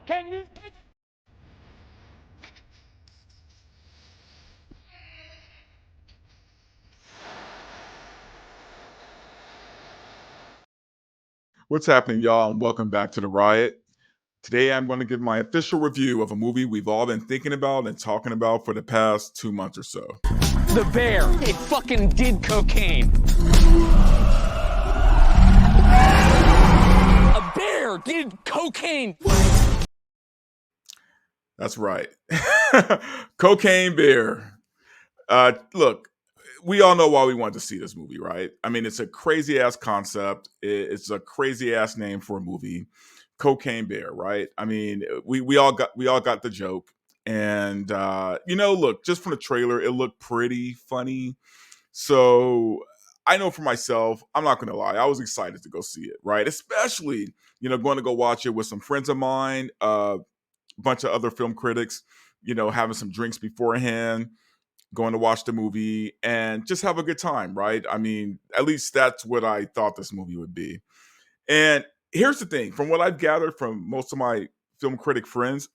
Can you? What's happening, y'all? And welcome back to The Riot. Today, I'm going to give my official review of a movie we've all been thinking about and talking about for the past 2 months or so. The bear. It fucking did cocaine. A bear did cocaine. That's right. Cocaine Bear. Look, we all know why we wanted to see this movie, right? I mean, it's a crazy ass concept. It's a crazy ass name for a movie. Cocaine Bear, right? I mean, we all got the joke. And look, just from the trailer, it looked pretty funny. So I know for myself, I'm not gonna lie, I was excited to go see it, right? Especially, going to go watch it with some friends of mine, a bunch of other film critics, having some drinks beforehand, going to watch the movie, and just have a good time, right? I mean, at least that's what I thought this movie would be. And here's the thing, from what I've gathered from most of my film critic friends,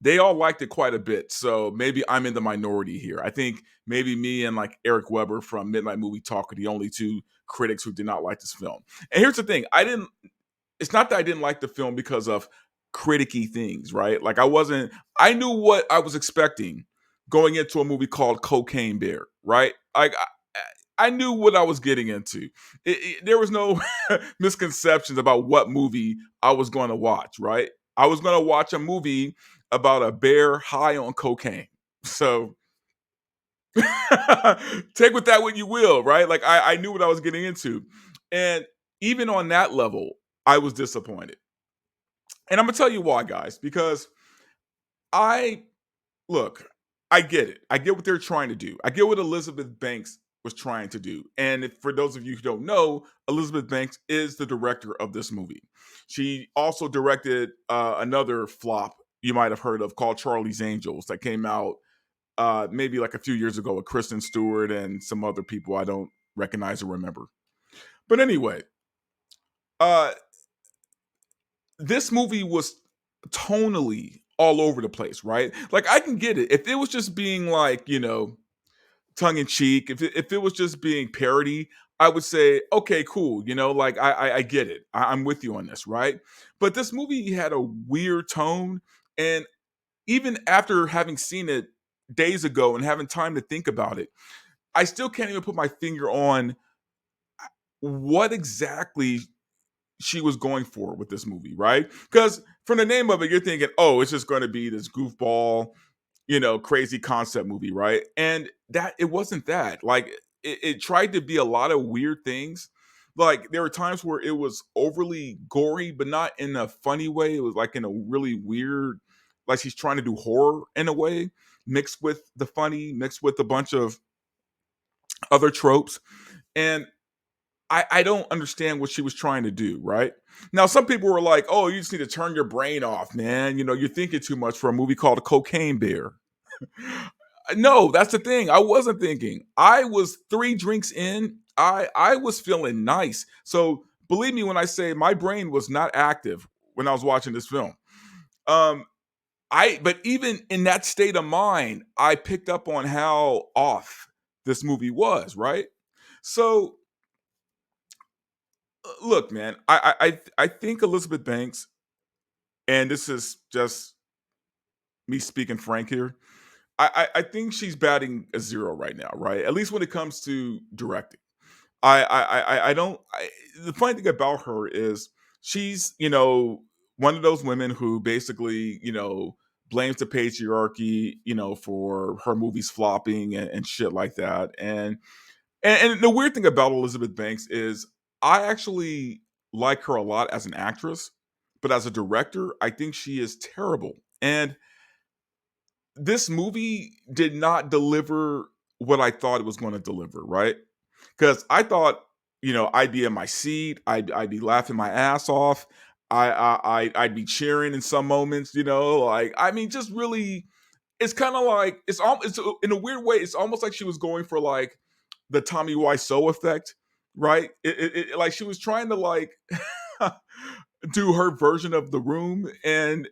they all liked it quite a bit. So maybe I'm in the minority here. I think maybe me and like Eric Weber from Midnight Movie Talk are the only two critics who did not like this film. And here's the thing, it's not that I didn't like the film because of criticky things, right? Like I knew what I was expecting going into a movie called Cocaine Bear, right? Like I knew what I was getting into. There was no misconceptions about what movie I was going to watch, right? I was going to watch a movie about a bear high on cocaine. So take with that what you will, right? Like I knew what I was getting into. And even on that level, I was disappointed. And I'm gonna tell you why, guys, because I look, I get it. I get what they're trying to do. I get what Elizabeth Banks was trying to do. And for those of you who don't know, Elizabeth Banks is the director of this movie. She also directed another flop you might have heard of called Charlie's Angels that came out maybe like a few years ago with Kristen Stewart and some other people I don't recognize or remember. But anyway, uh, this movie was tonally all over the place, right? Like I can get it if it was just being like tongue in cheek, if it was just being parody, I would say okay, cool. Like I get it. I'm with you on this, right? But this movie had a weird tone, and even after having seen it days ago and having time to think about it, I still can't even put my finger on what exactly she was going for with this movie, right? Because from the name of it, you're thinking, oh, it's just going to be this goofball, crazy concept movie, right? And that it wasn't that. Like it tried to be a lot of weird things. Like there were times where it was overly gory, but not in a funny way. It was like in a really weird, like she's trying to do horror in a way, mixed with the funny, mixed with a bunch of other tropes. And I don't understand what she was trying to do, right? Now, some people were like, oh, you just need to turn your brain off, man. You're thinking too much for a movie called Cocaine Bear. No, that's the thing. I wasn't thinking. I was 3 drinks in. I was feeling nice. So believe me when I say my brain was not active when I was watching this film. Um, but even in that state of mind, I picked up on how off this movie was, right? So look, man, I think Elizabeth Banks, and this is just me speaking frank here. I think she's batting a zero right now, right? At least when it comes to directing. I don't. The funny thing about her is she's one of those women who basically blames the patriarchy for her movies flopping and shit like that. And the weird thing about Elizabeth Banks is I actually like her a lot as an actress, but as a director, I think she is terrible. And this movie did not deliver what I thought it was going to deliver, right? Because I thought, I'd be in my seat, I'd be laughing my ass off, I'd be cheering in some moments, like I mean, just really, it's kind of like it's in a weird way, it's almost like she was going for like the Tommy Wiseau effect, right? Like she was trying to like do her version of The Room, and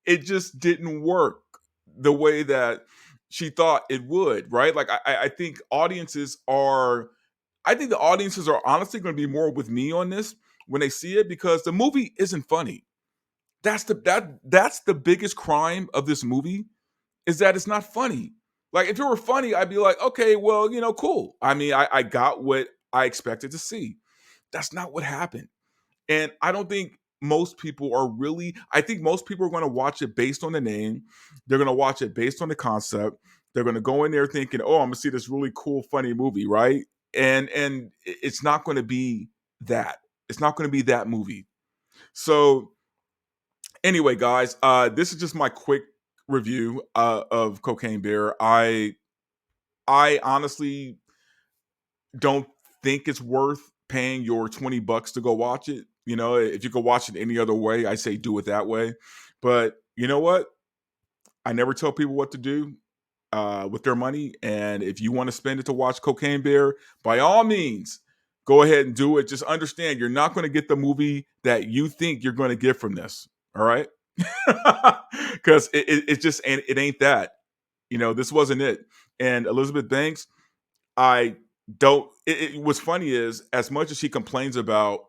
it just didn't work the way that she thought it would, right? Like I think audiences are I think the audiences are honestly going to be more with me on this when they see it because the movie isn't funny. That's the biggest crime of this movie is that it's not funny. Like if it were funny, I'd be like, okay, well, cool. I mean, I got what I expected to see. That's not what happened. And I don't think most people are really, I think most people are going to watch it based on the name. They're going to watch it based on the concept. They're going to go in there thinking, oh, I'm going to see this really cool, funny movie, right? And it's not going to be that. It's not going to be that movie. So anyway, guys, this is just my quick review of Cocaine Bear. I honestly don't think it's worth paying your $20 to go watch it. If you could watch it any other way, I say do it that way. But you know what? I never tell people what to do with their money. And if you want to spend it to watch Cocaine Bear, by all means, go ahead and do it. Just understand you're not going to get the movie that you think you're going to get from this. All right. Because it just it ain't that. This wasn't it. And Elizabeth Banks, I don't. What's funny is, as much as she complains about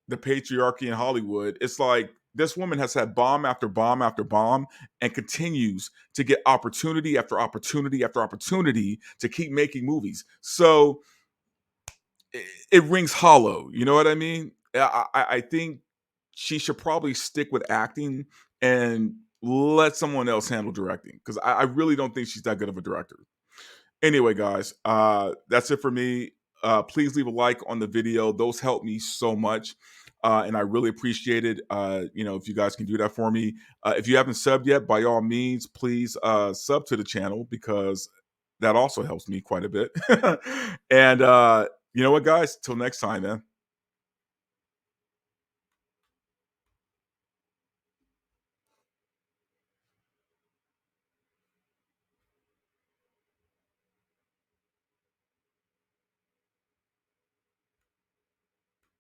the patriarchy in Hollywood, it's like this woman has had bomb after bomb after bomb and continues to get opportunity after opportunity after opportunity to keep making movies. So it rings hollow. You know what I mean? I think she should probably stick with acting and let someone else handle directing because I really don't think she's that good of a director. Anyway, guys, that's it for me. Please leave a like on the video. Those help me so much. And I really appreciate it. If you guys can do that for me. If you haven't subbed yet, by all means, please sub to the channel because that also helps me quite a bit. And you know what, guys? Till next time, man.